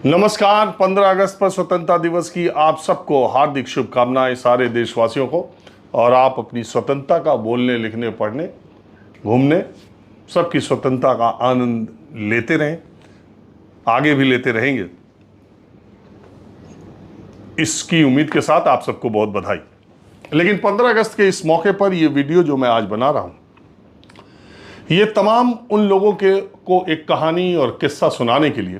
नमस्कार। 15 अगस्त पर स्वतंत्रता दिवस की आप सबको हार्दिक शुभकामनाएं, सारे देशवासियों को। और आप अपनी स्वतंत्रता का बोलने, लिखने, पढ़ने, घूमने, सबकी स्वतंत्रता का आनंद लेते रहें, आगे भी लेते रहेंगे, इसकी उम्मीद के साथ आप सबको बहुत बधाई। लेकिन 15 अगस्त के इस मौके पर यह वीडियो जो मैं आज बना रहा हूं, ये तमाम उन लोगों को एक कहानी और किस्सा सुनाने के लिए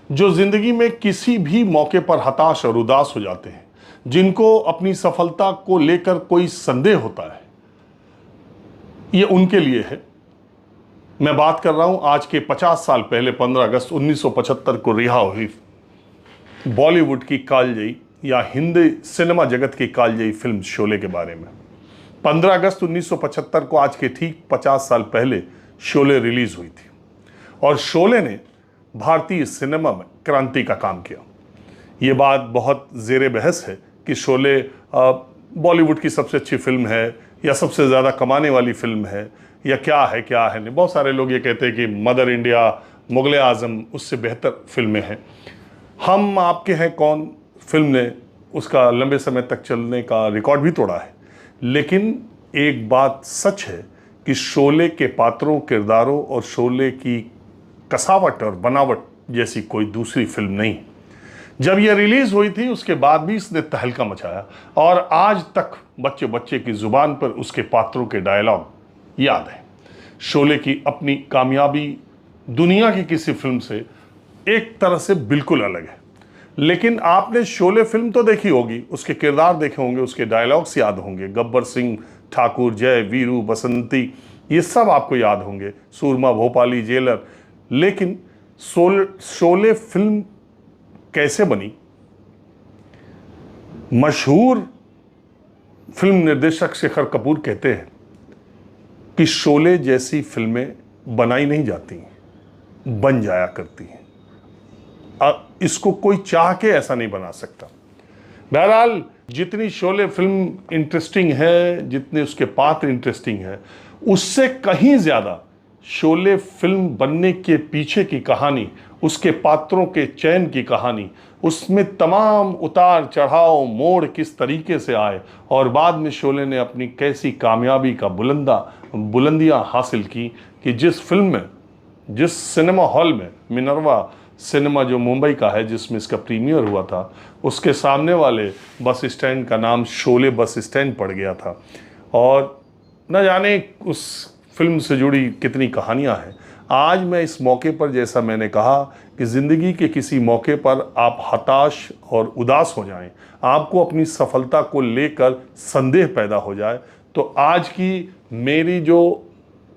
जो जिंदगी में किसी भी मौके पर हताश और उदास हो जाते हैं, जिनको अपनी सफलता को लेकर कोई संदेह होता है, ये उनके लिए है। मैं बात कर रहा हूं आज के 50 साल पहले 15 अगस्त 1975 को रिहा हुई बॉलीवुड की कालजयी या हिंदी सिनेमा जगत की कालजयी फिल्म शोले के बारे में। 15 अगस्त 1975 को आज के ठीक 50 साल पहले शोले रिलीज हुई थी और शोले ने भारतीय सिनेमा में क्रांति का काम किया। ये बात बहुत ज़ेरे बहस है कि शोले बॉलीवुड की सबसे अच्छी फिल्म है या सबसे ज़्यादा कमाने वाली फिल्म है या क्या है नहीं। बहुत सारे लोग ये कहते हैं कि मदर इंडिया, मुगल आज़म उससे बेहतर फिल्में हैं। हम आपके हैं कौन फिल्म ने उसका लंबे समय तक चलने का रिकॉर्ड भी तोड़ा है। लेकिन एक बात सच है कि शोले के पात्रों, किरदारों और शोले की कसावट और बनावट जैसी कोई दूसरी फिल्म नहीं। जब यह रिलीज हुई थी उसके बाद भी इसने तहलका मचाया और आज तक बच्चे बच्चे की जुबान पर उसके पात्रों के डायलॉग याद है। शोले की अपनी कामयाबी दुनिया की किसी फिल्म से एक तरह से बिल्कुल अलग है। लेकिन आपने शोले फिल्म तो देखी होगी, उसके किरदार देखे होंगे, उसके डायलॉग्स याद होंगे। गब्बर सिंह, ठाकुर, जय, वीरू, बसंती, ये सब आपको याद होंगे। सूरमा, भोपाली, जेलर। लेकिन शोले फिल्म कैसे बनी? मशहूर फिल्म निर्देशक शेखर कपूर कहते हैं कि शोले जैसी फिल्में बनाई नहीं जाती, बन जाया करती हैं। इसको कोई चाह के ऐसा नहीं बना सकता। बहरहाल जितनी शोले फिल्म इंटरेस्टिंग है, जितने उसके पात्र इंटरेस्टिंग है, उससे कहीं ज़्यादा शोले फिल्म बनने के पीछे की कहानी, उसके पात्रों के चयन की कहानी, उसमें तमाम उतार चढ़ाव, मोड़ किस तरीके से आए और बाद में शोले ने अपनी कैसी कामयाबी का बुलंदियां हासिल की कि जिस फिल्म में, जिस सिनेमा हॉल में, मिनर्वा सिनेमा जो मुंबई का है जिसमें इसका प्रीमियर हुआ था, उसके सामने वाले बस स्टैंड का नाम शोले बस स्टैंड पड़ गया था। और न जाने उस फिल्म से जुड़ी कितनी कहानियां हैं। आज मैं इस मौके पर, जैसा मैंने कहा कि ज़िंदगी के किसी मौके पर आप हताश और उदास हो जाएं, आपको अपनी सफलता को लेकर संदेह पैदा हो जाए, तो आज की मेरी जो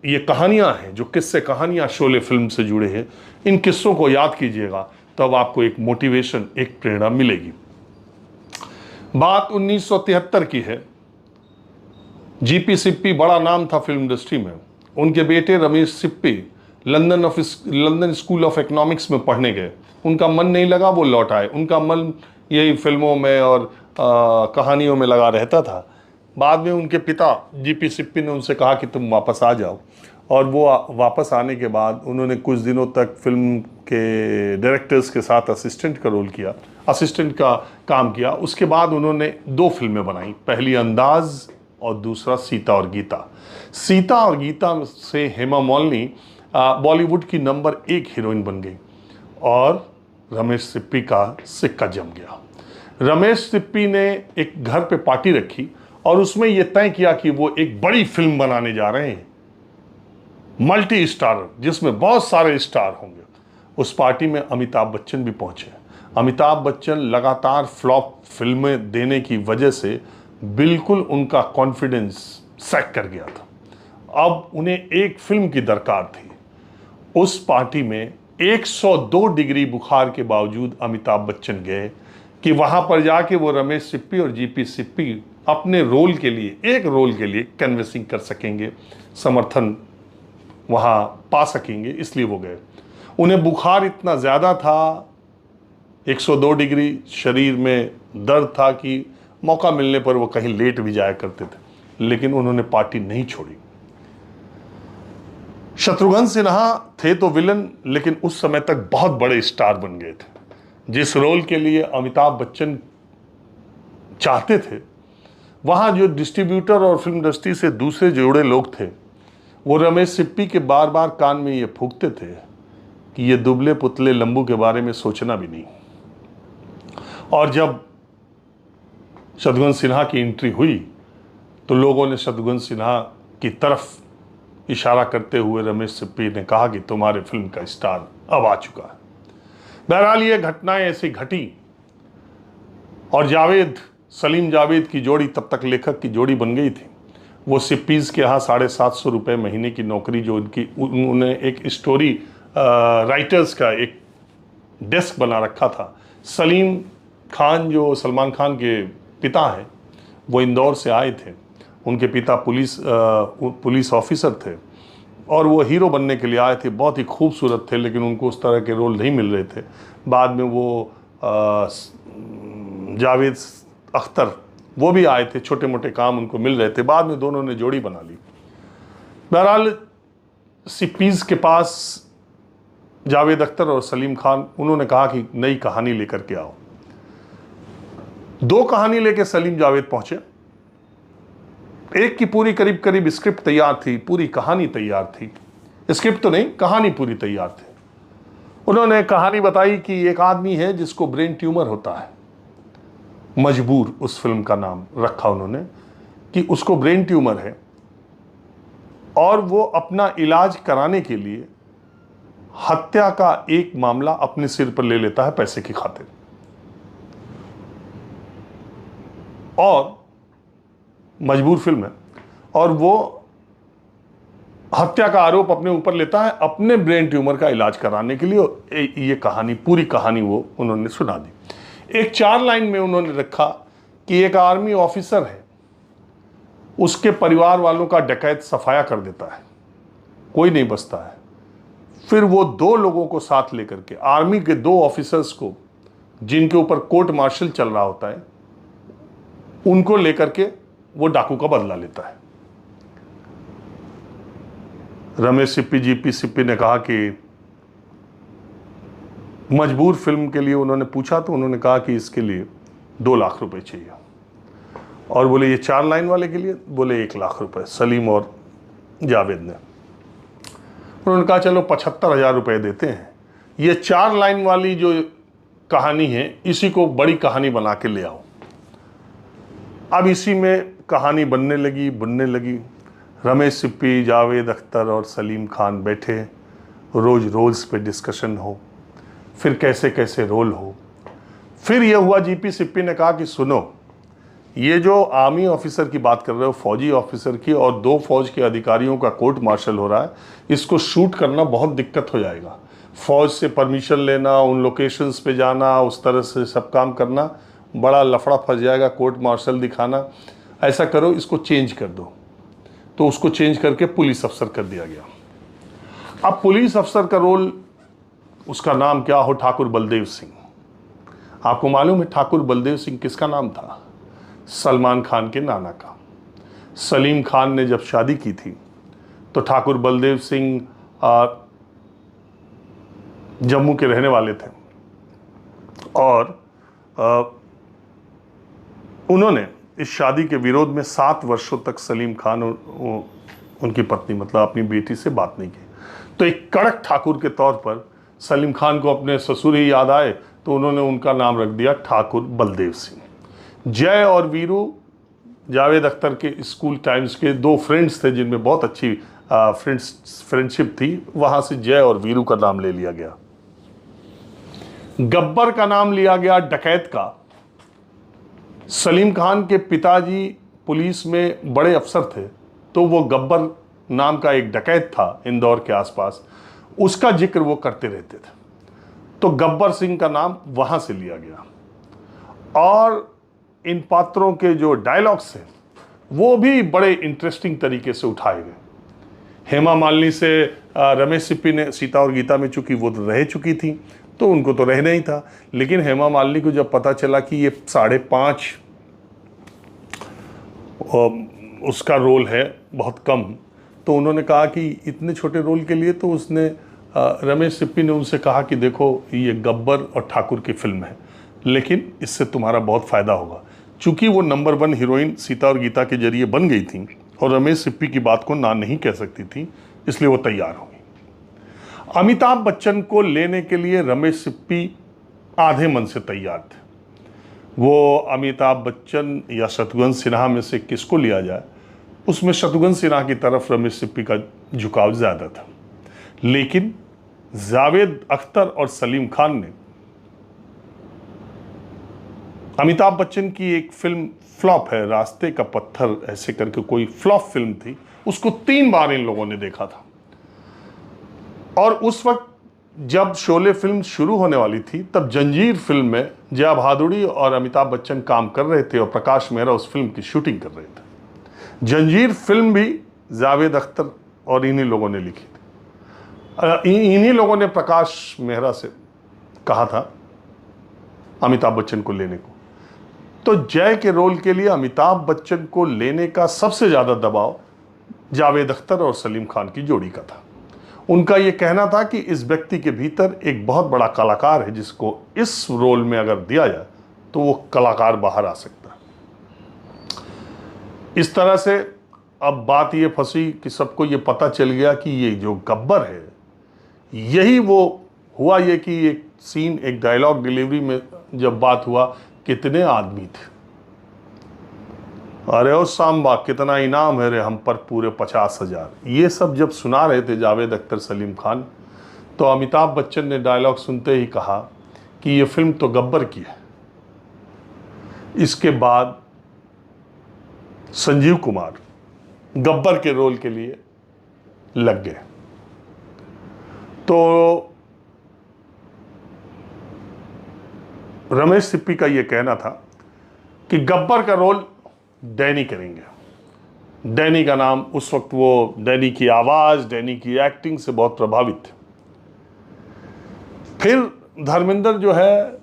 ये कहानियां हैं, जो किस्से कहानियां शोले फिल्म से जुड़े हैं, इन किस्सों को याद कीजिएगा, तब आपको एक मोटिवेशन, एक प्रेरणा मिलेगी। बात 1973 की है। जीपी सिप्पी बड़ा नाम था फिल्म इंडस्ट्री में। उनके बेटे Ramesh Sippy London school of economics में पढ़ने गए। उनका मन नहीं लगा, वो लौट आए। उनका मन यही फिल्मों में और कहानियों में लगा रहता था। बाद में उनके पिता जीपी सिप्पी ने उनसे कहा कि तुम वापस आ जाओ, और वो वापस आने के बाद उन्होंने कुछ दिनों तक फिल्म के डायरेक्टर्स के साथ असिस्टेंट का रोल किया, असिस्टेंट का काम किया। उसके बाद उन्होंने 2 फिल्में बनाई, पहली अंदाज और दूसरा सीता और गीता। सीता और गीता से हेमा मालिनी बॉलीवुड की नंबर 1 हीरोइन बन गई और रमेश सिप्पी का सिक्का जम गया। रमेश सिप्पी ने एक घर पे पार्टी रखी और उसमें यह तय किया कि वो एक बड़ी फिल्म बनाने जा रहे हैं, मल्टी स्टार, जिसमें बहुत सारे स्टार होंगे। उस पार्टी में अमिताभ बच्चन भी पहुंचे। अमिताभ बच्चन लगातार फ्लॉप फिल्में देने की वजह से बिल्कुल उनका कॉन्फिडेंस सैक कर गया था। अब उन्हें एक फिल्म की दरकार थी। उस पार्टी में 102 डिग्री बुखार के बावजूद अमिताभ बच्चन गए कि वहां पर जाके वो रमेश सिप्पी और जीपी सिप्पी अपने रोल के लिए, एक रोल के लिए कैनवेसिंग कर सकेंगे, समर्थन वहां पा सकेंगे, इसलिए वो गए। उन्हें बुखार इतना ज़्यादा था, 102 डिग्री, शरीर में दर्द था कि मौका मिलने पर वो कहीं लेट भी जाया करते थे। लेकिन उन्होंने पार्टी नहीं छोड़ी। शत्रुघ्न सिन्हा थे तो विलन, लेकिन उस समय तक बहुत बड़े स्टार बन गए थे। जिस रोल के लिए अमिताभ बच्चन चाहते थे, वहाँ जो डिस्ट्रीब्यूटर और फिल्म इंडस्ट्री से दूसरे जुड़े लोग थे, वो रमेश सिप्पी के बार बार कान में ये फूंकते थे कि ये दुबले पुतले लंबू के बारे में सोचना भी नहीं। और जब शत्रुघ्न सिन्हा की एंट्री हुई तो लोगों ने शत्रुघ्न सिन्हा की तरफ इशारा करते हुए रमेश सिप्पी ने कहा कि तुम्हारे फिल्म का स्टार अब आ चुका है। बहरहाल ये घटनाएं ऐसी घटी और सलीम जावेद की जोड़ी, तब तक लेखक की जोड़ी बन गई थी। वो सिप्पीज़ के यहाँ 750 रुपये महीने की नौकरी जो उन्होंने एक स्टोरी राइटर्स का एक डेस्क बना रखा था। सलीम खान जो सलमान खान के पिता हैं, वो इंदौर से आए थे। उनके पिता पुलिस ऑफिसर थे और वो हीरो बनने के लिए आए थे। बहुत ही खूबसूरत थे, लेकिन उनको उस तरह के रोल नहीं मिल रहे थे। बाद में वो जावेद अख्तर वो भी आए थे, छोटे मोटे काम उनको मिल रहे थे। बाद में दोनों ने जोड़ी बना ली। बहरहाल सिप्पीज़ के पास जावेद अख्तर और सलीम खान, उन्होंने कहा कि नई कहानी लेकर के आओ। 2 कहानी लेकर सलीम जावेद पहुंचे। एक की पूरी करीब करीब स्क्रिप्ट तैयार थी, पूरी कहानी तैयार थी। स्क्रिप्ट तो नहीं, कहानी पूरी तैयार थी। उन्होंने कहानी बताई कि एक आदमी है जिसको ब्रेन ट्यूमर होता है। मजबूर उस फिल्म का नाम रखा उन्होंने कि उसको ब्रेन ट्यूमर है और वो अपना इलाज कराने के लिए हत्या का एक मामला अपने सिर पर ले लेता है पैसे की खातिर। और मजबूर फिल्म है और वो हत्या का आरोप अपने ऊपर लेता है अपने ब्रेन ट्यूमर का इलाज कराने के लिए। ये कहानी, पूरी कहानी वो उन्होंने सुना दी। एक 4 लाइन में उन्होंने रखा कि एक आर्मी ऑफिसर है, उसके परिवार वालों का डकैत सफाया कर देता है, कोई नहीं बचता है। फिर वो 2 लोगों को साथ लेकर के, आर्मी के 2 ऑफिसर्स को जिनके ऊपर कोर्ट मार्शल चल रहा होता है, उनको लेकर के वो डाकू का बदला लेता है। रमेश सिप्पी, जीपी सिप्पी ने कहा कि मजबूर फिल्म के लिए उन्होंने पूछा तो उन्होंने कहा कि इसके लिए 2 लाख रुपए चाहिए। और बोले ये 4 लाइन वाले के लिए, बोले 1 लाख रुपए। सलीम और जावेद ने, उन्होंने कहा चलो 75,000 रुपए देते हैं, ये 4 लाइन वाली जो कहानी है इसी को बड़ी कहानी बना के ले आओ। अब इसी में कहानी बनने लगी। रमेश सिप्पी, जावेद अख्तर और सलीम खान बैठे, रोज रोल्स पे डिस्कशन हो, फिर कैसे कैसे रोल हो। फिर यह हुआ, जीपी सिप्पी ने कहा कि सुनो, ये जो आर्मी ऑफिसर की बात कर रहे हो, फौजी ऑफिसर की, और 2 फौज के अधिकारियों का कोर्ट मार्शल हो रहा है, इसको शूट करना बहुत दिक्कत हो जाएगा। फौज से परमिशन लेना, उन लोकेशंस पे जाना, उस तरह से सब काम करना, बड़ा लफड़ा फंस जाएगा, कोर्ट मार्शल दिखाना। ऐसा करो, इसको चेंज कर दो। तो उसको चेंज करके पुलिस अफसर कर दिया गया। अब पुलिस अफसर का रोल, उसका नाम क्या हो, ठाकुर बलदेव सिंह। आपको मालूम है ठाकुर बलदेव सिंह किसका नाम था? सलमान खान के नाना का। सलीम खान ने जब शादी की थी तो ठाकुर बलदेव सिंह जम्मू के रहने वाले थे और उन्होंने इस शादी के विरोध में 7 वर्षों तक सलीम खान और उनकी पत्नी, मतलब अपनी बेटी, से बात नहीं की। तो एक कड़क ठाकुर के तौर पर सलीम खान को अपने ससुर ही याद आए तो उन्होंने उनका नाम रख दिया ठाकुर बलदेव सिंह। जय और वीरू जावेद अख्तर के स्कूल टाइम्स के 2 फ्रेंड्स थे जिनमें बहुत अच्छी फ्रेंडशिप थी, वहाँ से जय और वीरू का नाम ले लिया गया। गब्बर का नाम लिया गया डकैत का। सलीम खान के पिताजी पुलिस में बड़े अफसर थे, तो वो गब्बर नाम का एक डकैत था इंदौर के आसपास, उसका जिक्र वो करते रहते थे, तो गब्बर सिंह का नाम वहाँ से लिया गया। और इन पात्रों के जो डायलॉग्स हैं वो भी बड़े इंटरेस्टिंग तरीके से उठाए गए। हेमा मालिनी से रमेश सिप्पी ने, सीता और गीता में चूंकि वो रह चुकी थी तो उनको तो रहना ही था, लेकिन हेमा मालिनी को जब पता चला कि ये 5.5 उसका रोल है, बहुत कम, तो उन्होंने कहा कि इतने छोटे रोल के लिए तो उसने रमेश सिप्पी ने उनसे कहा कि देखो ये गब्बर और ठाकुर की फिल्म है, लेकिन इससे तुम्हारा बहुत फ़ायदा होगा। चूंकि वो नंबर 1 हीरोइन सीता और गीता के जरिए बन गई थी और रमेश सिप्पी की बात को ना नहीं कह सकती थी, इसलिए वो तैयार हो गई। अमिताभ बच्चन को लेने के लिए रमेश सिप्पी आधे मन से तैयार थे। वो अमिताभ बच्चन या शत्रुघ्न सिन्हा में से किसको लिया जाए, उसमें शत्रुघ्न सिन्हा की तरफ रमेश सिप्पी का झुकाव ज़्यादा था। लेकिन जावेद अख्तर और सलीम खान ने अमिताभ बच्चन की एक फिल्म फ्लॉप है, रास्ते का पत्थर ऐसे करके कोई फ्लॉप फिल्म थी, उसको 3 बार इन लोगों ने देखा था। और उस वक्त जब शोले फिल्म शुरू होने वाली थी, तब जंजीर फिल्म में जया भादुड़ी और अमिताभ बच्चन काम कर रहे थे और प्रकाश मेहरा उस फिल्म की शूटिंग कर रहे थे। जंजीर फिल्म भी जावेद अख्तर और इन्हीं लोगों ने लिखी थी। इन्हीं लोगों ने प्रकाश मेहरा से कहा था अमिताभ बच्चन को लेने को। तो जय के रोल के लिए अमिताभ बच्चन को लेने का सबसे ज़्यादा दबाव जावेद अख्तर और सलीम खान की जोड़ी का था। उनका यह कहना था कि इस व्यक्ति के भीतर एक बहुत बड़ा कलाकार है, जिसको इस रोल में अगर दिया जाए तो वो कलाकार बाहर आ सकता है। इस तरह से अब बात ये फंसी कि सबको ये पता चल गया कि ये जो गब्बर है, यही वो हुआ। ये कि एक सीन, एक डायलॉग डिलीवरी में जब बात हुआ, कितने आदमी थे, अरे ओ सांबा कितना इनाम है रे हम पर, पूरे 50,000। ये सब जब सुना रहे थे जावेद अख्तर सलीम खान, तो अमिताभ बच्चन ने डायलॉग सुनते ही कहा कि ये फिल्म तो गब्बर की है। इसके बाद संजीव कुमार गब्बर के रोल के लिए लग गए। तो रमेश सिप्पी का यह कहना था कि गब्बर का रोल डैनी करेंगे। डैनी का नाम, उस वक्त वो डैनी की आवाज़, डैनी की एक्टिंग से बहुत प्रभावित थे। फिर धर्मेंद्र जो है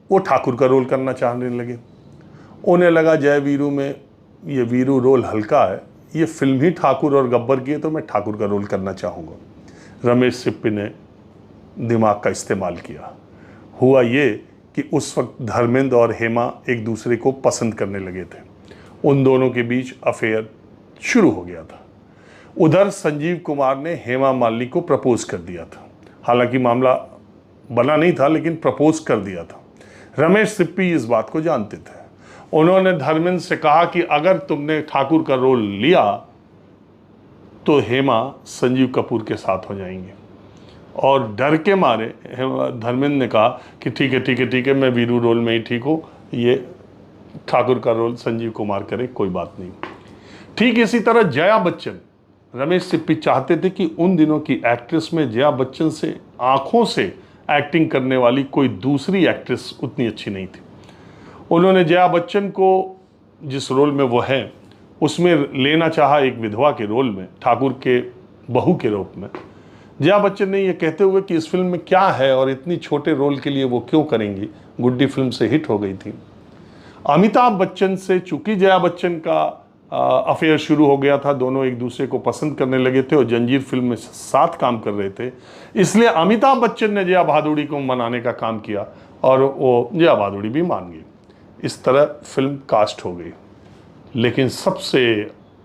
वो ठाकुर का रोल करना चाहने लगे। उन्हें लगा जय वीरू में ये वीरू रोल हल्का है, ये फिल्म ही ठाकुर और गब्बर की है, तो मैं ठाकुर का रोल करना चाहूँगा। रमेश सिप्पी ने दिमाग का इस्तेमाल किया। हुआ ये कि उस वक्त धर्मेंद्र और हेमा एक दूसरे को पसंद करने लगे थे। उन दोनों के बीच अफेयर शुरू हो गया था। उधर संजीव कुमार ने हेमा मालिनी को प्रपोज कर दिया था। हालांकि मामला बना नहीं था, लेकिन प्रपोज कर दिया था। रमेश सिप्पी इस बात को जानते थे। उन्होंने धर्मेंद्र से कहा कि अगर तुमने ठाकुर का रोल लिया तो हेमा संजीव कपूर के साथ हो जाएंगे। और डर के मारे धर्मेंद्र ने कहा कि ठीक है, मैं वीरू रोल में ही ठीक हूँ, ये ठाकुर का रोल संजीव कुमार करे, कोई बात नहीं। ठीक इसी तरह जया बच्चन, रमेश सिप्पी चाहते थे कि उन दिनों की एक्ट्रेस में जया बच्चन से आंखों से एक्टिंग करने वाली कोई दूसरी एक्ट्रेस उतनी अच्छी नहीं थी। उन्होंने जया बच्चन को जिस रोल में वो है उसमें लेना चाहा, एक विधवा के रोल में, ठाकुर के बहू के रूप में। जया बच्चन ने ये कहते हुए कि इस फिल्म में क्या है और इतनी छोटे रोल के लिए वो क्यों करेंगी, गुड्डी फिल्म से हिट हो गई थी। अमिताभ बच्चन से चूंकि जया बच्चन का अफेयर शुरू हो गया था, दोनों एक दूसरे को पसंद करने लगे थे और जंजीर फिल्म में साथ काम कर रहे थे, इसलिए अमिताभ बच्चन ने जया भादुड़ी को मनाने का काम किया और वो जया भादुड़ी भी मान गई। इस तरह फिल्म कास्ट हो गई। लेकिन सबसे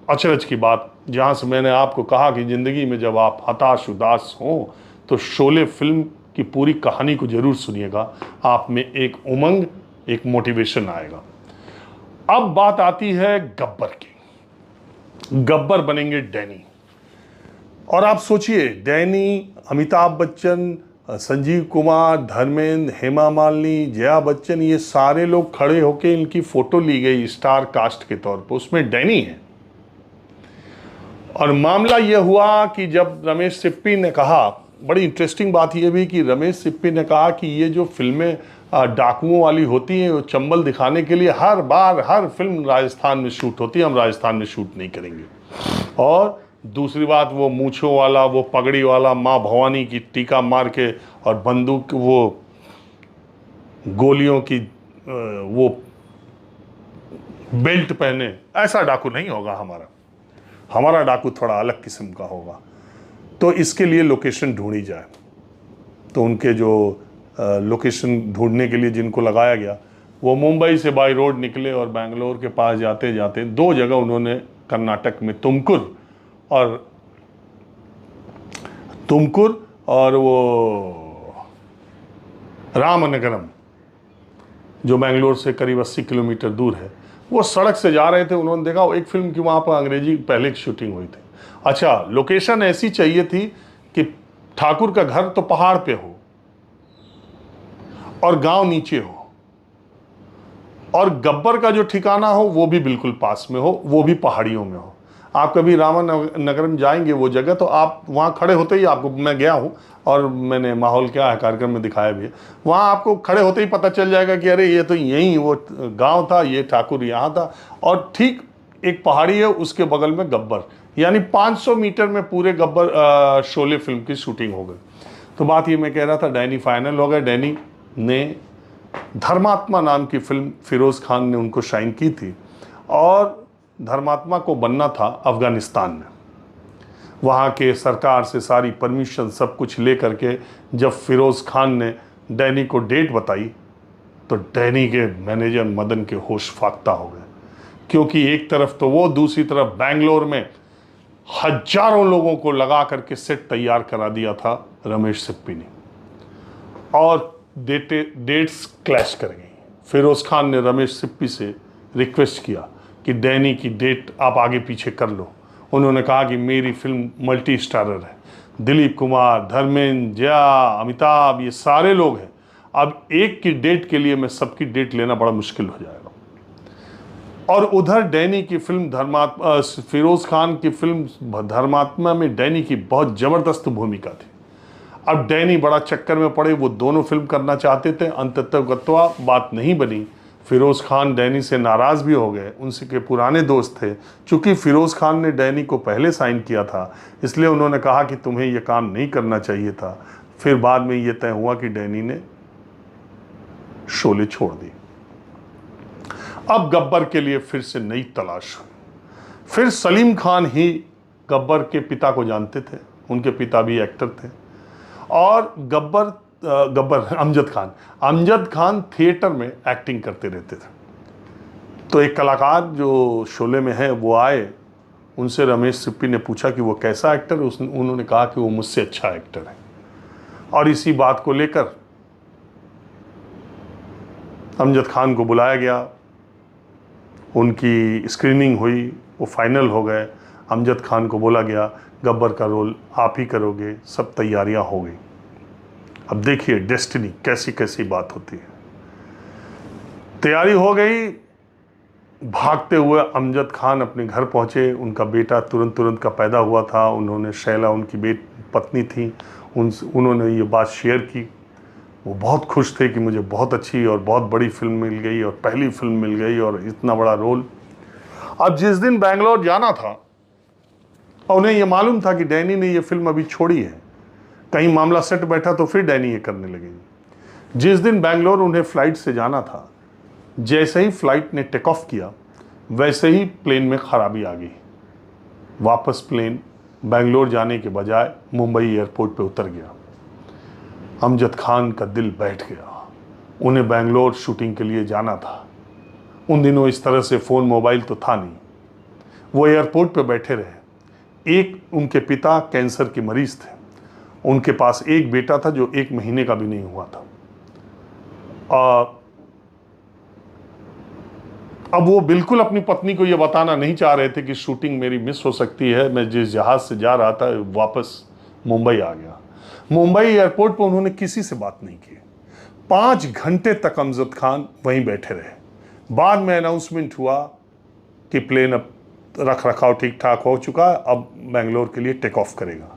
अचरज की बात, जहाँ से मैंने आपको कहा कि ज़िंदगी में जब आप हताश उदास हों तो शोले फिल्म की पूरी कहानी को ज़रूर सुनिएगा, आप में एक उमंग, एक मोटिवेशन आएगा। अब बात आती है गब्बर की। गब्बर बनेंगे डैनी। और आप सोचिए, डैनी अमिताभ बच्चन, संजीव कुमार, धर्मेंद्र, हेमा मालिनी, जया बच्चन, ये सारे लोग खड़े होकर इनकी फ़ोटो ली गई स्टार कास्ट के तौर पर, उसमें डैनी है। और मामला यह हुआ कि जब रमेश सिप्पी ने कहा, बड़ी इंटरेस्टिंग बात यह भी कि रमेश सिप्पी ने कहा कि ये जो फिल्में डाकुओं वाली होती हैं, वो चंबल दिखाने के लिए हर बार हर फिल्म राजस्थान में शूट होती है, हम राजस्थान में शूट नहीं करेंगे। और दूसरी बात, वो मूँछों वाला, वो पगड़ी वाला, माँ भवानी की टीका मार के और बंदूक, वो गोलियों की वो बेल्ट पहने, ऐसा डाकू नहीं होगा हमारा। हमारा डाकू थोड़ा अलग किस्म का होगा। तो इसके लिए लोकेशन ढूंढी जाए। तो उनके जो लोकेशन ढूंढने के लिए जिनको लगाया गया वो मुंबई से बाई रोड निकले और बेंगलोर के पास जाते जाते 2 जगह उन्होंने कर्नाटक में तुमकुर और वो रामनगरम जो बेंगलोर से करीब 80 किलोमीटर दूर है, वो सड़क से जा रहे थे। उन्होंने देखा एक फिल्म की वहाँ पर अंग्रेजी पहले की शूटिंग हुई थी। अच्छा, लोकेशन ऐसी चाहिए थी कि ठाकुर का घर तो पहाड़ पे हो और गांव नीचे हो, और गब्बर का जो ठिकाना हो वो भी बिल्कुल पास में हो, वो भी पहाड़ियों में हो। आप कभी रामनगरम जाएंगे वो जगह, तो आप वहाँ खड़े होते ही आपको, मैं गया हूँ और मैंने माहौल क्या है कार्यक्रम में दिखाया भी है, वहाँ आपको खड़े होते ही पता चल जाएगा कि अरे ये तो यहीं वो गांव था, ये ठाकुर यहाँ था। और ठीक एक पहाड़ी है उसके बगल में गब्बर, यानी 500 मीटर में पूरे गब्बर शोले फिल्म की शूटिंग हो गई। तो बात ये मैं कह रहा था, डैनी फाइनल हो गए। डैनी ने धर्मात्मा नाम की फिल्म फिरोज खान ने उनको शाइन की थी, और धर्मात्मा को बनना था अफगानिस्तान में। वहाँ के सरकार से सारी परमिशन सब कुछ ले करके जब फिरोज खान ने डैनी को डेट बताई तो डैनी के मैनेजर मदन के होश फाख्ता हो गए, क्योंकि एक तरफ तो वो, दूसरी तरफ बेंगलोर में हजारों लोगों को लगा करके सेट तैयार करा दिया था रमेश सिप्पी ने, और डेट्स क्लैश कर गई। फिरोज खान ने रमेश सिप्पी से रिक्वेस्ट किया कि डैनी की डेट आप आगे पीछे कर लो। उन्होंने कहा कि मेरी फिल्म मल्टी स्टारर है, दिलीप कुमार, धर्मेंद्र, जया, अमिताभ, ये सारे लोग हैं, अब एक की डेट के लिए मैं सबकी डेट लेना बड़ा मुश्किल हो जाएगा। और उधर डैनी की फिल्म फिरोज खान की फिल्म धर्मात्मा में डैनी की बहुत ज़बरदस्त भूमिका थी। अब डैनी बड़ा चक्कर में पड़े, वो दोनों फिल्म करना चाहते थे, अंततः बात नहीं बनी। फिरोज खान डैनी से नाराज़ भी हो गए, उनसे के पुराने दोस्त थे। चूंकि फिरोज खान ने डैनी को पहले साइन किया था, इसलिए उन्होंने कहा कि तुम्हें यह काम नहीं करना चाहिए था। फिर बाद में यह तय हुआ कि डैनी ने शोले छोड़ दी। अब गब्बर के लिए फिर से नई तलाश हुई। फिर सलीम खान ही गब्बर के पिता को जानते थे, उनके पिता भी एक्टर थे, और अमजद खान थिएटर में एक्टिंग करते रहते थे। तो एक कलाकार जो शोले में है वो आए, उनसे रमेश सिप्पी ने पूछा कि वो कैसा एक्टर है। उन्होंने कहा कि वो मुझसे अच्छा एक्टर है। और इसी बात को लेकर अमजद खान को बुलाया गया, उनकी स्क्रीनिंग हुई, वो फाइनल हो गए। अमजद खान को बोला गया गब्बर का रोल आप ही करोगे, सब तैयारियां हो गई। अब देखिए डेस्टिनी, कैसी कैसी बात होती है। तैयारी हो गई, भागते हुए अमजद खान अपने घर पहुंचे। उनका बेटा तुरंत का पैदा हुआ था। उन्होंने शैला, उनकी पत्नी थी, उन्होंने ये बात शेयर की। वो बहुत खुश थे कि मुझे बहुत अच्छी और बहुत बड़ी फिल्म मिल गई, और पहली फिल्म मिल गई, और इतना बड़ा रोल। अब जिस दिन बेंगलोर जाना था, और उन्हें यह मालूम था कि डैनी ने ये फिल्म अभी छोड़ी है, कहीं मामला सेट बैठा तो फिर डैनी ये करने लगेगी। जिस दिन बेंगलोर उन्हें फ्लाइट से जाना था, जैसे ही फ्लाइट ने टेक ऑफ किया वैसे ही प्लेन में खराबी आ गई। वापस प्लेन बेंगलोर जाने के बजाय मुंबई एयरपोर्ट पे उतर गया। अमजद खान का दिल बैठ गया। उन्हें बेंगलोर शूटिंग के लिए जाना था। उन दिनों इस तरह से फ़ोन मोबाइल तो था नहीं। वो एयरपोर्ट पे बैठे रहे। एक उनके पिता कैंसर के मरीज़ थे। उनके पास एक बेटा था जो 1 महीने का भी नहीं हुआ था। अब वो बिल्कुल अपनी पत्नी को ये बताना नहीं चाह रहे थे कि शूटिंग मेरी मिस हो सकती है। मैं जिस जहाज़ से जा रहा था वापस मुंबई आ गया। मुंबई एयरपोर्ट पर उन्होंने किसी से बात नहीं की। 5 घंटे तक अमजद खान वहीं बैठे रहे। बाद में अनाउंसमेंट हुआ कि प्लेन अब रख रखाव ठीक ठाक हो चुका है, अब बेंगलोर के लिए टेक ऑफ करेगा।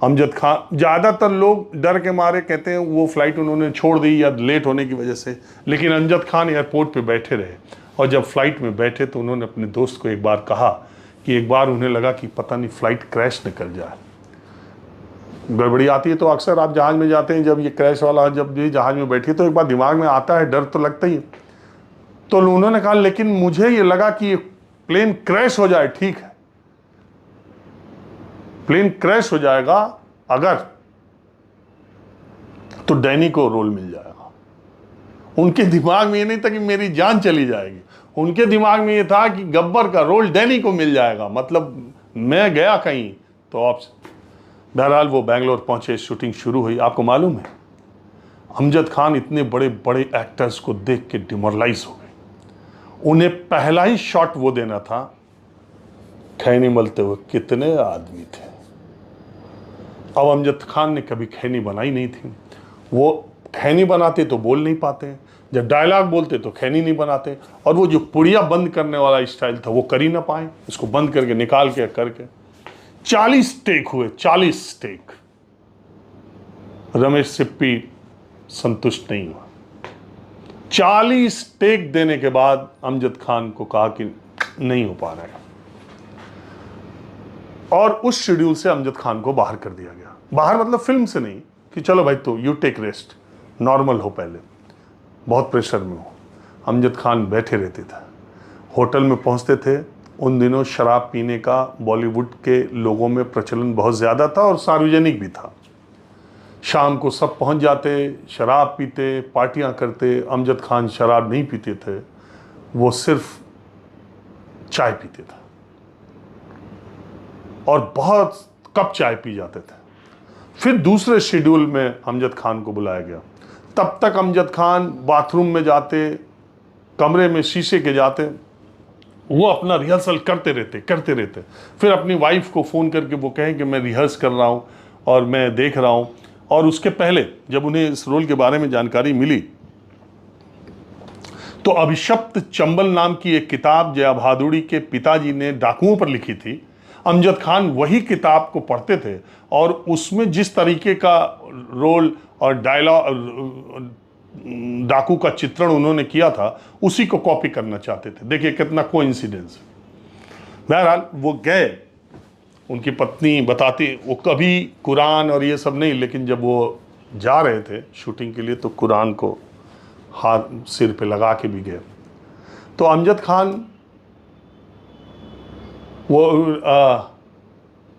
अमजद खान, ज़्यादातर लोग डर के मारे कहते हैं वो फ़्लाइट उन्होंने छोड़ दी या लेट होने की वजह से, लेकिन अमजद खान एयरपोर्ट पे बैठे रहे। और जब फ्लाइट में बैठे तो उन्होंने अपने दोस्त को एक बार कहा कि एक बार उन्हें लगा कि पता नहीं फ़्लाइट क्रैश न कर जाए। गड़बड़ी आती है तो अक्सर आप जहाज़ में जाते हैं, जब ये क्रैश वाला, जब भी जहाज़ में बैठी तो एक बार दिमाग में आता है, डर तो लगता ही है। तो उन्होंने कहा लेकिन मुझे ये लगा कि ये प्लेन क्रैश हो जाए ठीक है, प्लेन क्रैश हो जाएगा अगर, तो डैनी को रोल मिल जाएगा। उनके दिमाग में ये नहीं था कि मेरी जान चली जाएगी, उनके दिमाग में ये था कि गब्बर का रोल डैनी को मिल जाएगा, मतलब मैं गया कहीं तो आप। बहरहाल वो बेंगलोर पहुंचे, शूटिंग शुरू हुई। आपको मालूम है अमजद खान इतने बड़े बड़े एक्टर्स को देख के डिमोरलाइज हो गए। उन्हें पहला ही शॉट वो देना था, खैनी मलते हुए कितने आदमी थे। अब अमजद खान ने कभी खैनी बनाई नहीं थी। वो खैनी बनाते तो बोल नहीं पाते, जब डायलॉग बोलते तो खैनी नहीं बनाते, और वो जो पुड़िया बंद करने वाला स्टाइल था वो कर ही ना पाए, उसको बंद करके निकाल के करके 40 टेक हुए, 40 टेक। रमेश सिप्पी संतुष्ट नहीं हुआ। 40 टेक देने के बाद अमजद खान को कहा कि नहीं हो पा रहा है, और उस शेड्यूल से अमजद खान को बाहर कर दिया गया। बाहर मतलब फिल्म से नहीं, कि चलो भाई तो यू टेक रेस्ट, नॉर्मल हो, पहले बहुत प्रेशर में हो। अमजद खान बैठे रहते थे, होटल में पहुंचते थे। उन दिनों शराब पीने का बॉलीवुड के लोगों में प्रचलन बहुत ज़्यादा था और सार्वजनिक भी था। शाम को सब पहुंच जाते, शराब पीते, पार्टियां करते। अमजद खान शराब नहीं पीते थे, वो सिर्फ चाय पीते थे, और बहुत कप चाय पी जाते थे। फिर दूसरे शेड्यूल में अमजद खान को बुलाया गया। तब तक अमजद खान बाथरूम में जाते, कमरे में शीशे के जाते, वो अपना रिहर्सल करते रहते। फिर अपनी वाइफ को फ़ोन करके वो कहें कि मैं रिहर्स कर रहा हूँ और मैं देख रहा हूँ। और उसके पहले जब उन्हें इस रोल के बारे में जानकारी मिली तो अभिशप्त चंबल नाम की एक किताब जया भादुड़ी के पिताजी ने डाकुओं पर लिखी थी। अमजद खान वही किताब को पढ़ते थे और उसमें जिस तरीके का रोल और डायलॉग, डाकू का चित्रण उन्होंने किया था, उसी को कॉपी करना चाहते थे। देखिए कितना कोइंसिडेंस। बहरहाल वो गए, उनकी पत्नी बताती, वो कभी कुरान और ये सब नहीं, लेकिन जब वो जा रहे थे शूटिंग के लिए तो कुरान को हाथ सिर पे लगा के भी गए। तो अमजद खान वो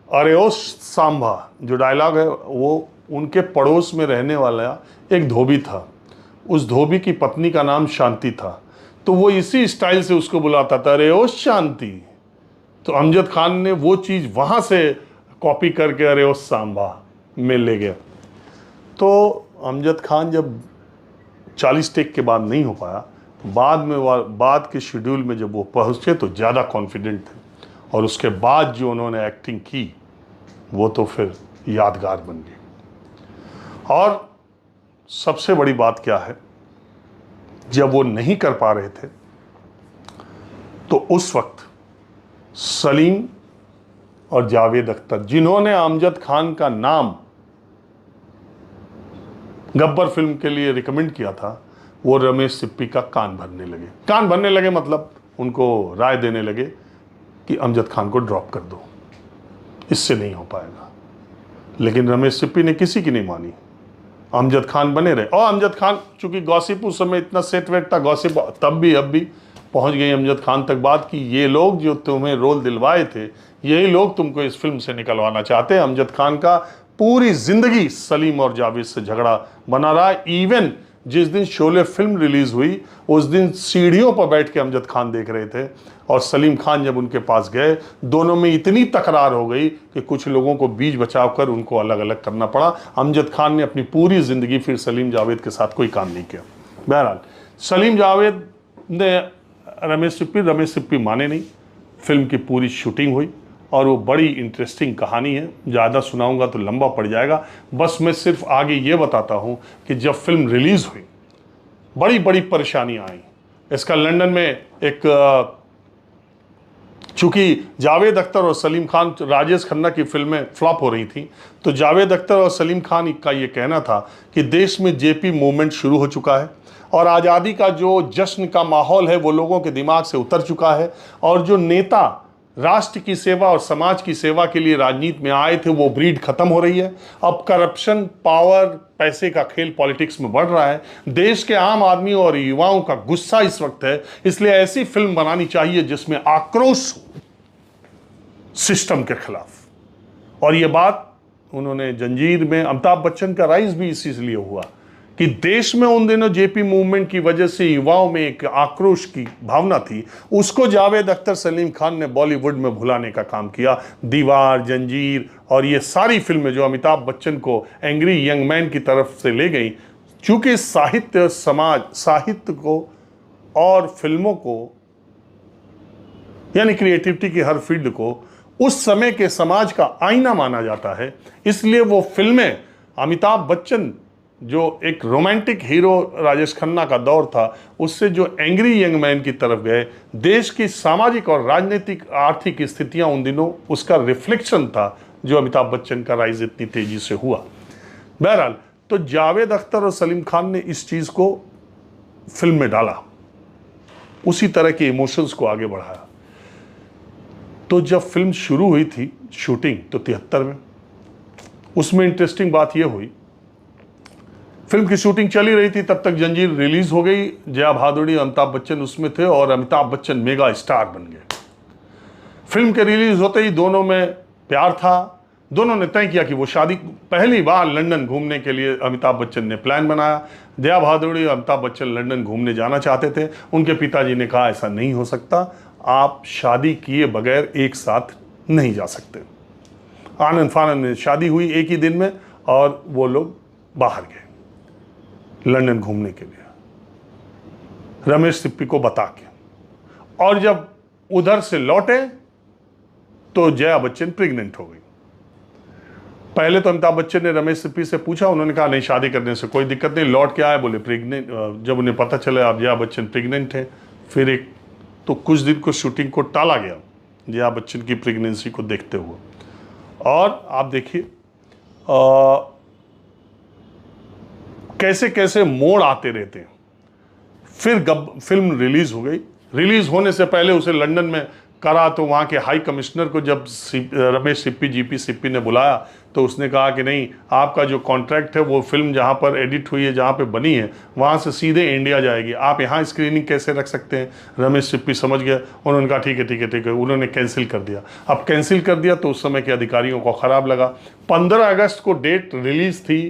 अरेओस सांभा जो डायलॉग है, वो उनके पड़ोस में रहने वाला एक धोबी था। उस धोबी की पत्नी का नाम शांति था, तो वो इसी स्टाइल से उसको बुलाता था, अरेओस शांति। तो अमजद खान ने वो चीज़ वहाँ से कॉपी करके अरेओस सांभा में ले गया। तो अमजद खान जब 40 टेक के बाद नहीं हो पाया, बाद के शेड्यूल में जब वो पहुँचे तो ज़्यादा कॉन्फिडेंट थे, और उसके बाद जो उन्होंने एक्टिंग की वो तो फिर यादगार बन गई। और सबसे बड़ी बात क्या है, जब वो नहीं कर पा रहे थे तो उस वक्त सलीम और जावेद अख्तर, जिन्होंने अमजद खान का नाम गब्बर फिल्म के लिए रिकमेंड किया था, वो रमेश सिप्पी का कान भरने लगे मतलब उनको राय देने लगे कि अमजद खान को ड्रॉप कर दो, इससे नहीं हो पाएगा। लेकिन रमेश सिप्पी ने किसी की नहीं मानी, अमजद खान बने रहे। और अमजद खान चूंकि गॉसिप उस समय इतना सेट वेट था, गॉसिप तब भी अब भी पहुंच गई अमजद खान तक बात कि ये लोग जो तुम्हें रोल दिलवाए थे, यही लोग तुमको इस फिल्म से निकलवाना चाहते हैं। अमजद खान का पूरी जिंदगी सलीम और जावेद से झगड़ा बना रहा। इवन जिस दिन शोले फिल्म रिलीज हुई उस दिन सीढ़ियों पर बैठ के अमजद खान देख रहे थे, और सलीम खान जब उनके पास गए, दोनों में इतनी तकरार हो गई कि कुछ लोगों को बीच बचाव कर उनको अलग अलग करना पड़ा। अमजद खान ने अपनी पूरी ज़िंदगी फिर सलीम जावेद के साथ कोई काम नहीं किया। बहरहाल सलीम जावेद ने रमेश सिप्पी माने नहीं। फिल्म की पूरी शूटिंग हुई और वो बड़ी इंटरेस्टिंग कहानी है, ज़्यादा सुनाऊंगा तो लंबा पड़ जाएगा। बस मैं सिर्फ आगे ये बताता हूँ कि जब फिल्म रिलीज़ हुई बड़ी बड़ी परेशानियाँ आई। इसका लंदन में एक, चूँकि जावेद अख्तर और सलीम खान, राजेश खन्ना की फिल्में फ्लॉप हो रही थी, तो जावेद अख्तर और सलीम खान का ये कहना था कि देश में जेपी मूवमेंट शुरू हो चुका है और आज़ादी का जो जश्न का माहौल है वो लोगों के दिमाग से उतर चुका है, और जो नेता राष्ट्र की सेवा और समाज की सेवा के लिए राजनीति में आए थे वो ब्रीड खत्म हो रही है। अब करप्शन, पावर, पैसे का खेल पॉलिटिक्स में बढ़ रहा है। देश के आम आदमी और युवाओं का गुस्सा इस वक्त है, इसलिए ऐसी फिल्म बनानी चाहिए जिसमें आक्रोश हो सिस्टम के खिलाफ। और ये बात उन्होंने जंजीर में, अमिताभ बच्चन का राइज भी इसीलिए हुआ कि देश में उन दिनों जेपी मूवमेंट की वजह से युवाओं में एक आक्रोश की भावना थी, उसको जावेद अख्तर, सलीम खान ने बॉलीवुड में भुलाने का काम किया। दीवार, जंजीर और ये सारी फिल्में जो अमिताभ बच्चन को एंग्री यंग मैन की तरफ से ले गई, चूंकि साहित्य, समाज, साहित्य को और फिल्मों को, यानी क्रिएटिविटी की हर फील्ड को उस समय के समाज का आईना माना जाता है, इसलिए वो फिल्में, अमिताभ बच्चन जो एक रोमांटिक हीरो राजेश खन्ना का दौर था, उससे जो एंग्री यंग मैन की तरफ गए, देश की सामाजिक और राजनीतिक आर्थिक स्थितियां उन दिनों उसका रिफ्लेक्शन था, जो अमिताभ बच्चन का राइज इतनी तेजी से हुआ। बहरहाल, तो जावेद अख्तर और सलीम खान ने इस चीज को फिल्म में डाला, उसी तरह के इमोशंस को आगे बढ़ाया। तो जब फिल्म शुरू हुई थी शूटिंग, तो 73 में, उसमें इंटरेस्टिंग बात यह हुई, फिल्म की शूटिंग चली रही थी, तब तक जंजीर रिलीज हो गई, जया भादुड़ी, अमिताभ बच्चन उसमें थे और अमिताभ बच्चन मेगा स्टार बन गए। फिल्म के रिलीज होते ही दोनों में प्यार था। दोनों ने तय किया कि वो शादी, पहली बार लंदन घूमने के लिए अमिताभ बच्चन ने प्लान बनाया। जया भादुड़ी और अमिताभ बच्चन लंदन घूमने जाना चाहते थे। उनके पिताजी ने कहा ऐसा नहीं हो सकता, आप शादी किए बगैर एक साथ नहीं जा सकते। आनंद फानंद में शादी हुई एक ही दिन में और वो लोग बाहर गए लंदन घूमने के लिए, रमेश सिप्पी को बता के। और जब उधर से लौटे तो जया बच्चन प्रेग्नेंट हो गई। पहले तो अमिताभ बच्चन ने रमेश सिप्पी से पूछा, उन्होंने कहा नहीं, शादी करने से कोई दिक्कत नहीं। लौट के आए, बोले प्रेग्नेंट। जब उन्हें पता चला अब जया बच्चन प्रेग्नेंट है, फिर एक तो कुछ दिन को शूटिंग को टाला गया जया बच्चन की प्रेगनेंसी को देखते हुए। और आप देखिए कैसे कैसे मोड़ आते रहते हैं। फिर फिल्म रिलीज हो गई। रिलीज होने से पहले उसे लंदन में करा, तो वहाँ के हाई कमिश्नर को जब रमेश सिप्पी, जीपी सिप्पी ने बुलाया, तो उसने कहा कि नहीं, आपका जो कॉन्ट्रैक्ट है वो फिल्म जहाँ पर एडिट हुई है, जहाँ पे बनी है, वहाँ से सीधे इंडिया जाएगी, आप यहाँ स्क्रीनिंग कैसे रख सकते हैं। रमेश सिप्पी समझ गया, उन्होंने कहा ठीक है ठीक है ठीक है, उन्होंने कैंसिल कर दिया। अब कैंसिल कर दिया तो उस समय के अधिकारियों को ख़राब लगा। 15 अगस्त को डेट रिलीज़ थी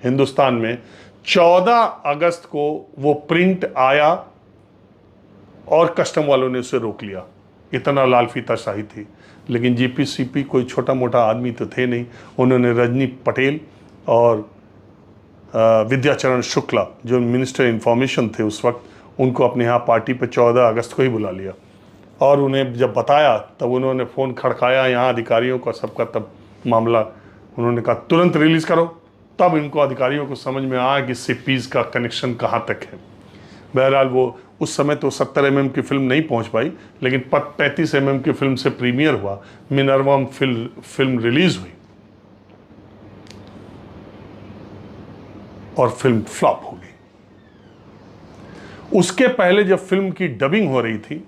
हिंदुस्तान में, 14 अगस्त को वो प्रिंट आया और कस्टम वालों ने उसे रोक लिया। इतना लाल फीता शाही थी। लेकिन जीपीसीपी कोई छोटा मोटा आदमी तो थे नहीं। उन्होंने रजनी पटेल और विद्याचरण शुक्ला, जो मिनिस्टर इंफॉर्मेशन थे उस वक्त, उनको अपने यहाँ पार्टी पे 14 अगस्त को ही बुला लिया। और उन्हें जब बताया तब उन्होंने फ़ोन खड़काया यहाँ अधिकारियों का, सबका, तब मामला उन्होंने कहा तुरंत रिलीज़ करो। तब इनको अधिकारियों को समझ में आया कि सिप्पीज़ का कनेक्शन कहाँ तक है। बहरहाल वो उस समय तो 70 mm की फिल्म नहीं पहुंच पाई, लेकिन 35 mm की फिल्म से प्रीमियर हुआ, मिनर्वा फिल्म रिलीज हुई और फिल्म फ्लॉप हो गई। उसके पहले जब फिल्म की डबिंग हो रही थी,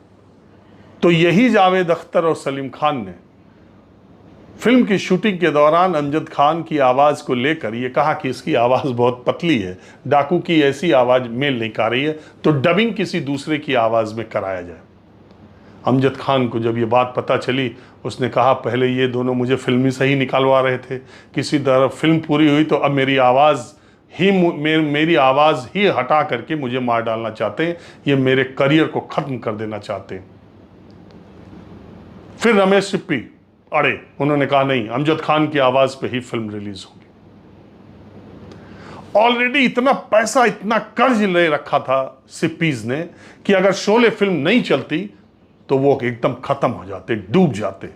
तो यही जावेद अख्तर और सलीम खान ने फिल्म की शूटिंग के दौरान अमजद खान की आवाज़ को लेकर ये कहा कि इसकी आवाज़ बहुत पतली है, डाकू की ऐसी आवाज़ मेल नहीं खा रही है, तो डबिंग किसी दूसरे की आवाज़ में कराया जाए। अमजद खान को जब ये बात पता चली, उसने कहा पहले ये दोनों मुझे फिल्म से ही निकालवा रहे थे, किसी तरह फिल्म पूरी हुई तो अब मेरी आवाज़ ही हटा करके मुझे मार डालना चाहते हैं, ये मेरे करियर को ख़त्म कर देना चाहते हैं। फिर रमेश सिप्पी अड़े, उन्होंने कहा नहीं, अमजद खान की आवाज पे ही फिल्म रिलीज होगी। ऑलरेडी इतना पैसा, इतना कर्ज ले रखा था सिप्पीज ने कि अगर शोले फिल्म नहीं चलती तो वो एकदम खत्म हो जाते, डूब जाते।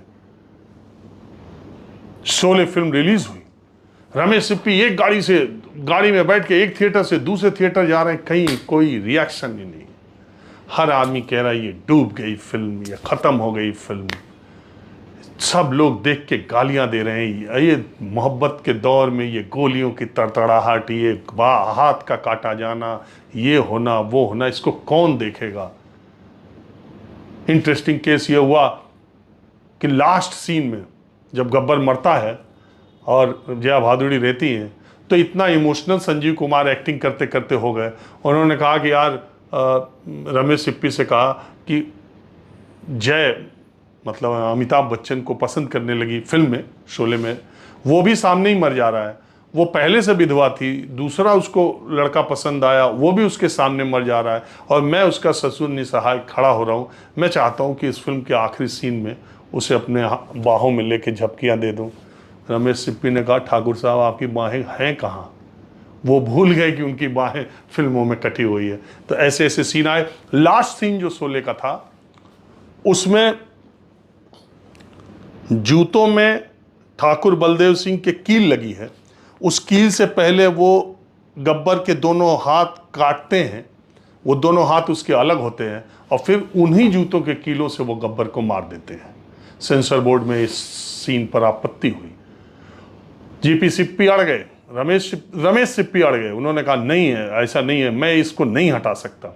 शोले फिल्म रिलीज हुई, रमेश सिप्पी एक गाड़ी में बैठ के एक थिएटर से दूसरे थिएटर जा रहे हैं, कहीं कोई रिएक्शन ही नहीं। हर आदमी कह रहा है ये डूब गई फिल्म, ये खत्म हो गई फिल्म। सब लोग देख के गालियां दे रहे हैं। ये मोहब्बत के दौर में ये गोलियों की तड़तड़ाहट, ये हाथ का काटा जाना, ये होना वो होना, इसको कौन देखेगा। इंटरेस्टिंग केस ये हुआ कि लास्ट सीन में जब गब्बर मरता है और जया भादुड़ी रहती हैं, तो इतना इमोशनल संजीव कुमार एक्टिंग करते करते हो गए। उन्होंने कहा कि यार, रमेश सिप्पी से कहा कि जय मतलब अमिताभ बच्चन को पसंद करने लगी फिल्म में, शोले में, वो भी सामने ही मर जा रहा है। वो पहले से विधवा थी, दूसरा उसको लड़का पसंद आया, वो भी उसके सामने मर जा रहा है, और मैं उसका ससुर निसहाय खड़ा हो रहा हूँ। मैं चाहता हूँ कि इस फिल्म के आखिरी सीन में उसे अपने बाहों में लेके झपकियाँ दे दूँ। रमेश सिप्पी ने कहा, ठाकुर साहब आपकी बाहें हैं कहाँ? वो भूल गए कि उनकी बाहें फिल्मों में कटी हुई है। तो ऐसे ऐसे सीन आए। लास्ट सीन जो शोले का था, उसमें जूतों में ठाकुर बलदेव सिंह के कील लगी है। उस कील से पहले वो गब्बर के दोनों हाथ काटते हैं, वो दोनों हाथ उसके अलग होते हैं, और फिर उन्हीं जूतों के कीलों से वो गब्बर को मार देते हैं। सेंसर बोर्ड में इस सीन पर आपत्ति हुई। जीपी सिप्पी अड़ गए, रमेश सिप्पी अड़ गए। उन्होंने कहा नहीं है, ऐसा नहीं है, मैं इसको नहीं हटा सकता।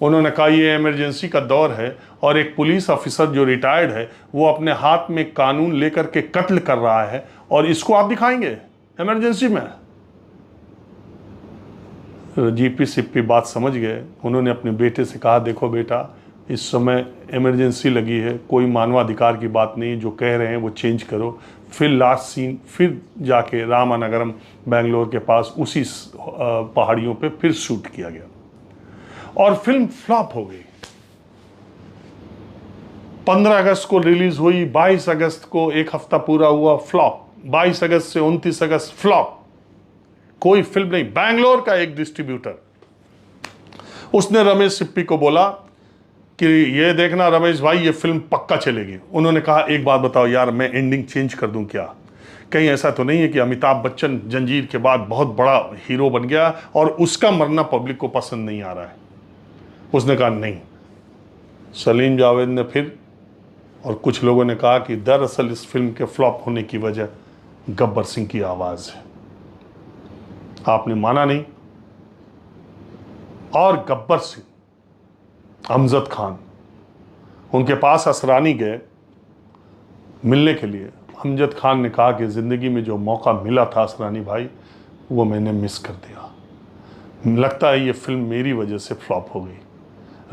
उन्होंने कहा ये इमरजेंसी का दौर है, और एक पुलिस ऑफिसर जो रिटायर्ड है वो अपने हाथ में कानून लेकर के कत्ल कर रहा है, और इसको आप दिखाएंगे इमरजेंसी में? जीपी सिप्पी बात समझ गए। उन्होंने अपने बेटे से कहा, देखो बेटा, इस समय इमरजेंसी लगी है, कोई मानवाधिकार की बात नहीं, जो कह रहे हैं वो चेंज करो। फिर लास्ट सीन फिर जाके रामानगरम बेंगलोर के पास उसी पहाड़ियों पे फिर शूट किया गया, और फिल्म फ्लॉप हो गई। 15 अगस्त को रिलीज हुई, 22 अगस्त को एक हफ्ता पूरा हुआ, फ्लॉप। 22 अगस्त से 29 अगस्त फ्लॉप, कोई फिल्म नहीं। बैंगलोर का एक डिस्ट्रीब्यूटर, उसने रमेश सिप्पी को बोला कि ये देखना रमेश भाई, ये फिल्म पक्का चलेगी। उन्होंने कहा, एक बात बताओ यार, मैं एंडिंग चेंज कर दूं क्या? कहीं ऐसा तो नहीं है कि अमिताभ बच्चन जंजीर के बाद बहुत बड़ा हीरो बन गया और उसका मरना पब्लिक को पसंद नहीं आ रहा है? उसने कहा नहीं। सलीम जावेद ने फिर, और कुछ लोगों ने कहा कि दरअसल इस फिल्म के फ्लॉप होने की वजह गब्बर सिंह की आवाज़ है। आपने माना नहीं, और गब्बर सिंह, अमजद खान, उनके पास असरानी गए मिलने के लिए। अमजद खान ने कहा कि ज़िंदगी में जो मौका मिला था असरानी भाई, वो मैंने मिस कर दिया। लगता है ये फिल्म मेरी वजह से फ्लॉप हो गई।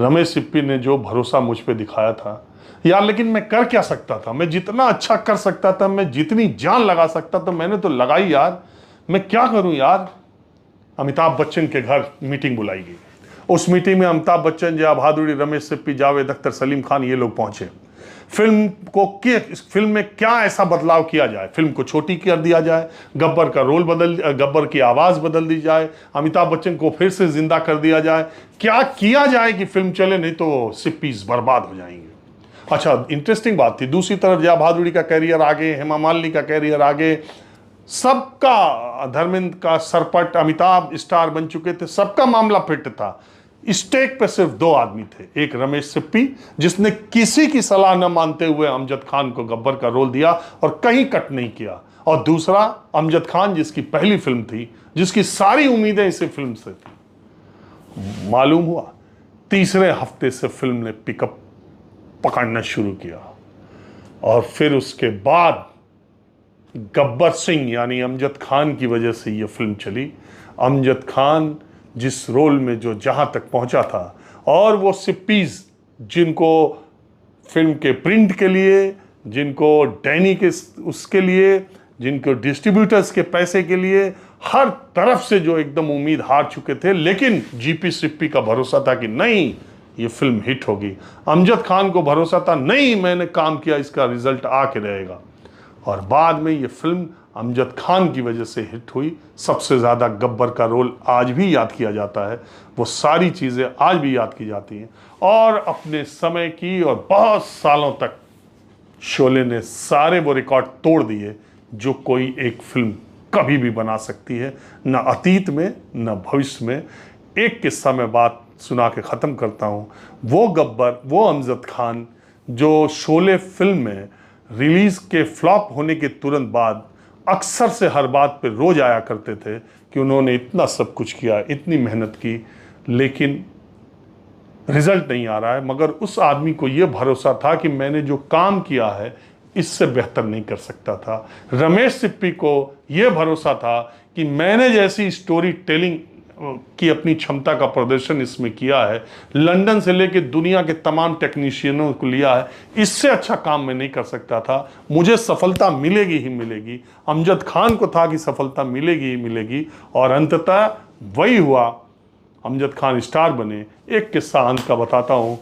रमेश सिप्पी ने जो भरोसा मुझ पे दिखाया था यार, लेकिन मैं कर क्या सकता था? मैं जितना अच्छा कर सकता था, मैं जितनी जान लगा सकता था, मैंने तो लगाई यार। मैं क्या करूं यार? अमिताभ बच्चन के घर मीटिंग बुलाई गई। उस मीटिंग में अमिताभ बच्चन, जया भादुड़ी, रमेश सिप्पी, जावेद अख्तर, सलीम खान, ये लोग पहुंचे। फिल्म में क्या ऐसा बदलाव किया जाए? फिल्म को छोटी कर दिया जाए, गब्बर का रोल गब्बर की आवाज़ बदल दी जाए, अमिताभ बच्चन को फिर से जिंदा कर दिया जाए, क्या किया जाए कि फिल्म चले? नहीं तो सिप्पीज बर्बाद हो जाएंगे। अच्छा, इंटरेस्टिंग बात थी, दूसरी तरफ जया भादुड़ी का कैरियर आगे, हेमा मालिनी का कैरियर आगे, सबका, धर्मेंद्र का सरपट, अमिताभ स्टार बन चुके थे, सबका मामला फिट था। स्टेक पे सिर्फ 2 आदमी थे, एक रमेश सिप्पी जिसने किसी की सलाह न मानते हुए अमजद खान को गब्बर का रोल दिया और कहीं कट नहीं किया, और दूसरा अमजद खान जिसकी पहली फिल्म थी, जिसकी सारी उम्मीदें इसी फिल्म से थी। मालूम हुआ तीसरे हफ्ते से फिल्म ने पिकअप पकड़ना शुरू किया, और फिर उसके बाद गब्बर सिंह यानी अमजद खान की वजह से ये फिल्म चली। अमजद खान जिस रोल में जो जहाँ तक पहुँचा था, और वो सिप्पीज जिनको फिल्म के प्रिंट के लिए, जिनको डैनी के उसके लिए, जिनको डिस्ट्रीब्यूटर्स के पैसे के लिए, हर तरफ से जो एकदम उम्मीद हार चुके थे, लेकिन जीपी सिप्पी का भरोसा था कि नहीं ये फिल्म हिट होगी। अमजद खान को भरोसा था नहीं मैंने काम किया, इसका रिजल्ट आके रहेगा, और बाद में ये फिल्म अमजद खान की वजह से हिट हुई। सबसे ज़्यादा गब्बर का रोल आज भी याद किया जाता है, वो सारी चीज़ें आज भी याद की जाती हैं, और अपने समय की और बहुत सालों तक शोले ने सारे वो रिकॉर्ड तोड़ दिए जो कोई एक फिल्म कभी भी बना सकती है, न अतीत में न भविष्य में। एक किस्सा मैं बात सुना के ख़त्म करता हूँ। वो गब्बर, वो अमजद खान जो शोले फिल्म में रिलीज़ के फ्लॉप होने के तुरंत बाद अक्सर से हर बात पे रोज आया करते थे कि उन्होंने इतना सब कुछ किया, इतनी मेहनत की, लेकिन रिजल्ट नहीं आ रहा है। मगर उस आदमी को ये भरोसा था कि मैंने जो काम किया है इससे बेहतर नहीं कर सकता था। रमेश सिप्पी को ये भरोसा था कि मैंने जैसी स्टोरी टेलिंग की अपनी क्षमता का प्रदर्शन इसमें किया है, लंदन से लेकर दुनिया के तमाम टेक्नीशियनों को लिया है, इससे अच्छा काम मैं नहीं कर सकता था। मुझे सफलता मिलेगी ही मिलेगी। अमजद खान को था कि सफलता मिलेगी ही मिलेगी, और अंततः वही हुआ। अमजद खान स्टार बने। एक किस्सा अंत का बताता हूँ।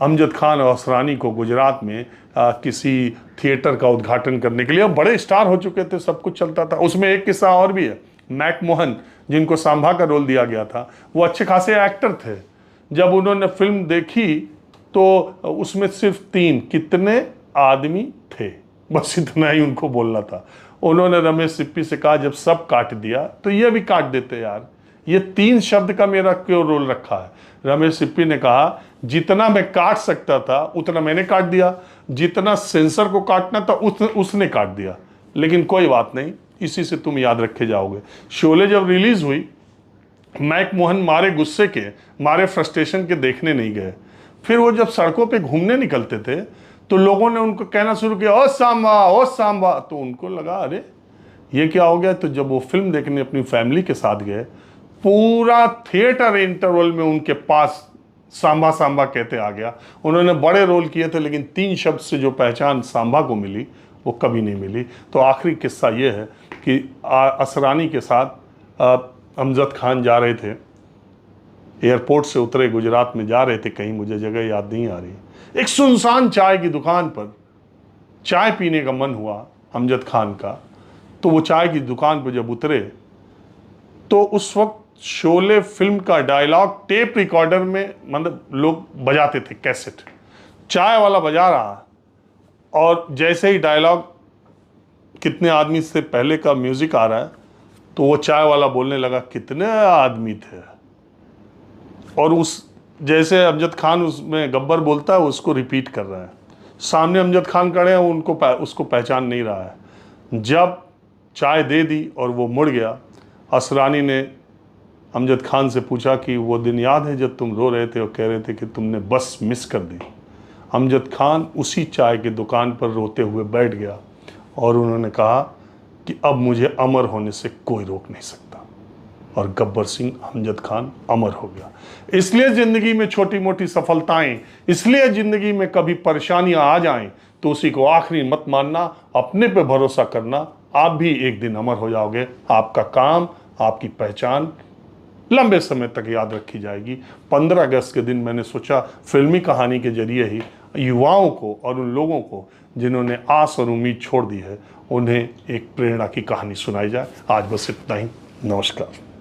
अमजद खान और असरानी को गुजरात में किसी थिएटर का उद्घाटन करने के लिए, बड़े स्टार हो चुके थे, सब कुछ चलता था। उसमें एक किस्सा और भी है। मैक मोहन, जिनको सांभा का रोल दिया गया था, वो अच्छे खासे एक्टर थे। जब उन्होंने फिल्म देखी तो उसमें सिर्फ 3 कितने आदमी थे, बस इतना ही उनको बोलना था। उन्होंने रमेश सिप्पी से कहा, जब सब काट दिया तो ये भी काट देते यार, ये 3 शब्द का मेरा क्यों रोल रखा है। रमेश सिप्पी ने कहा, जितना मैं काट सकता था उतना मैंने काट दिया, जितना सेंसर को काटना था उसने काट दिया, लेकिन कोई बात नहीं, इसी से तुम याद रखे जाओगे। शोले जब रिलीज हुई, मैक मोहन मारे गुस्से के, मारे फ्रस्ट्रेशन के देखने नहीं गए। फिर वो जब सड़कों पे घूमने निकलते थे तो लोगों ने उनको कहना शुरू किया, ओ सांबा, ओ सांबा। तो उनको लगा, अरे ये क्या हो गया। तो जब वो फिल्म देखने अपनी फैमिली के साथ गए, पूरा थिएटर इंटरवल में उनके पास सांबा सांबा कहते आ गया। उन्होंने बड़े रोल किए थे, लेकिन 3 शब्द से जो पहचान सांबा को मिली वो कभी नहीं मिली। तो आखिरी किस्सा ये है कि असरानी के साथ अमजद खान जा रहे थे, एयरपोर्ट से उतरे, गुजरात में जा रहे थे कहीं, मुझे जगह याद नहीं आ रही। एक सुनसान चाय की दुकान पर चाय पीने का मन हुआ अमजद खान का। तो वो चाय की दुकान पर जब उतरे तो उस वक्त शोले फिल्म का डायलॉग टेप रिकॉर्डर में, मतलब लोग बजाते थे कैसेट, चाय वाला बजा रहा, और जैसे ही डायलॉग कितने आदमी से पहले का म्यूजिक आ रहा है तो वो चाय वाला बोलने लगा, कितने आदमी थे। और उस जैसे अमजद खान उसमें गब्बर बोलता है उसको रिपीट कर रहा है। सामने अमजद खान खड़े हैं, उसको पहचान नहीं रहा है। जब चाय दे दी और वो मुड़ गया, असरानी ने अमजद खान से पूछा कि वो दिन याद है जब तुम रो रहे थे और कह रहे थे कि तुमने बस मिस कर दी। अमजद खान उसी चाय की दुकान पर रोते हुए बैठ गया और उन्होंने कहा कि अब मुझे अमर होने से कोई रोक नहीं सकता। और गब्बर सिंह अमजद खान अमर हो गया। इसलिए ज़िंदगी में छोटी मोटी सफलताएं, इसलिए ज़िंदगी में कभी परेशानियां आ जाएं तो उसी को आखिरी मत मानना, अपने पे भरोसा करना। आप भी एक दिन अमर हो जाओगे। आपका काम, आपकी पहचान लंबे समय तक याद रखी जाएगी। 15 अगस्त के दिन मैंने सोचा फिल्मी कहानी के जरिए ही युवाओं को और उन लोगों को जिन्होंने आस और उम्मीद छोड़ दी है, उन्हें एक प्रेरणा की कहानी सुनाई जाए। आज बस इतना ही। नमस्कार।